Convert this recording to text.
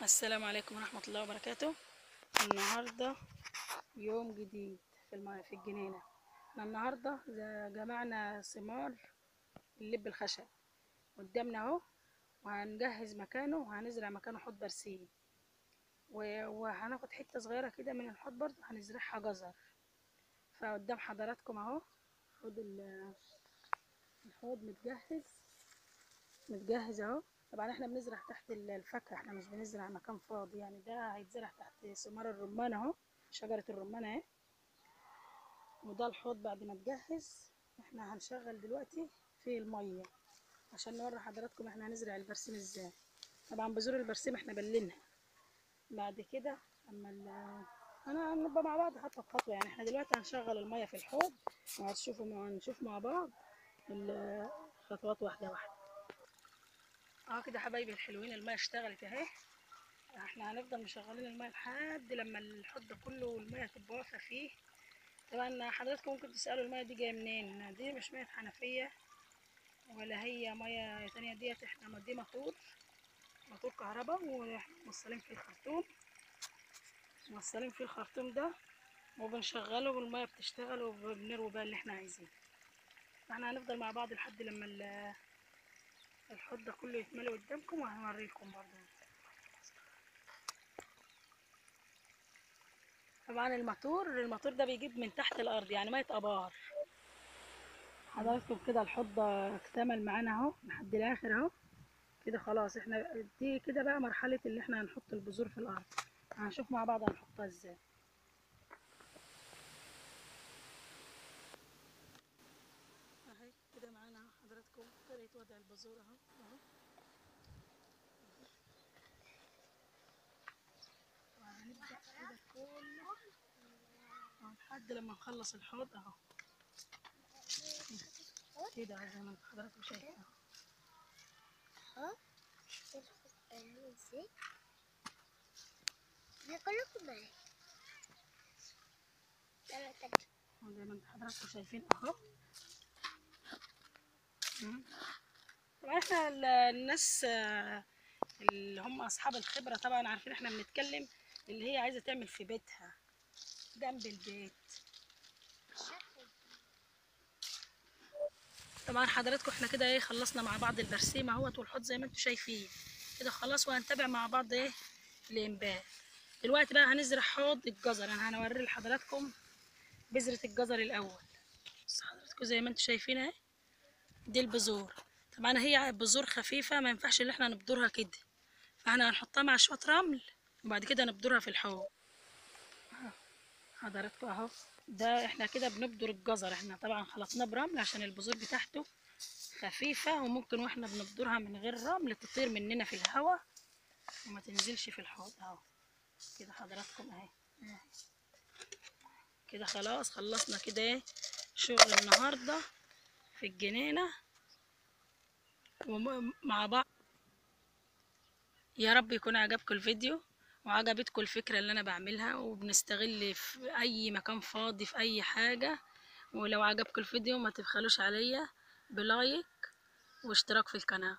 السلام عليكم ورحمة الله وبركاته. النهاردة يوم جديد في الجنينة. احنا النهاردة جمعنا ثمار اللب الخشب قدامنا اهو، وهنجهز مكانه وهنزرع مكانه حوض برسيم، وهناخد حتة صغيرة كده من الحوض برضه هنزرعها جزر. فقدام حضراتكم اهو الحوض متجهز اهو. طبعا احنا بنزرع تحت الفاكهه، احنا مش بنزرع مكان فاضي، يعني ده هيتزرع تحت ثمار الرمان اهو، شجره الرمان اهي. وده الحوض بعد ما اتجهز. احنا هنشغل دلوقتي في الميه عشان نوري حضراتكم احنا هنزرع البرسيم ازاي. طبعا بذور البرسيم احنا بلينها بعد كده هنبقى مع بعض خطوه بخطوه. يعني احنا دلوقتي هنشغل الميه في الحوض وهنشوف مع بعض الخطوات واحده واحده. اهو كده حبايبي الحلوين، الميه اشتغلت اهي. احنا هنفضل مشغلين الميه لحد لما الحوض ده كله الميه تبقى واقفه فيه. طبعا حضراتكم ممكن تسالوا الميه دي جايه منين. دي مش ميه حنفيه ولا هي ميه تانية، ديت احنا دي موتور كهرباء، واحنا موصلين فيه الخرطوم ده وبنشغله والميه بتشتغل وبنروي بقى اللي احنا عايزينه. احنا هنفضل مع بعض لحد لما الحوض ده كله يتملي قدامكم، وهنوريكم برضه. طبعا الموتور ده بيجيب من تحت الارض، يعني ميه ابار. حضراتكم كده الحوض ده اكتمل معانا اهو لحد الاخر اهو. كده خلاص احنا دي كده بقى مرحله اللي احنا هنحط البذور في الارض. هنشوف مع بعض هنحطها ازاي. اهي كده معانا اهو حضراتكم طريقه وضع البذور اهو. وهنبدا كده كله لحد لما نخلص الحوض اهو كده زي ما حضراتكم شايفين اهو. زي ما حضراتكم شايفين اهو. طبعا احنا الناس اللي هم اصحاب الخبره طبعا عارفين احنا بنتكلم اللي هي عايزه تعمل في بيتها جنب البيت. طبعا حضراتكم احنا كده ايه خلصنا مع بعض البرسيم اهوت والحوض زي ما انتم شايفين كده خلاص، وهنتابع مع بعض ايه الانبات. دلوقتي بقى هنزرع حوض الجزر. انا هنوري لحضراتكم بذره الجزر الاول. بس حضراتكم زي ما انتم شايفين اهي دي البذور. طبعا هي بذور خفيفه، ما ينفعش ان احنا نبذرها كده، فاحنا هنحطها مع شويه رمل وبعد كده نبذرها في الحوض. حضراتكم اهو ده احنا كده بنبذر الجزر. احنا طبعا خلطناه برمل عشان البذور بتاعته خفيفه، وممكن واحنا بنبذرها من غير رمل تطير مننا في الهواء وما تنزلش في الحوض اهو. كده حضراتكم اهي كده خلاص خلصنا كده ايه شغل النهارده في الجنينه ومع بعض. يا رب يكون عجبكم الفيديو وعجبتكم الفكرة اللي انا بعملها، وبنستغل في اي مكان فاضي في اي حاجة. ولو عجبكم الفيديو ما تبخلوش عليا بلايك واشتراك في القناة.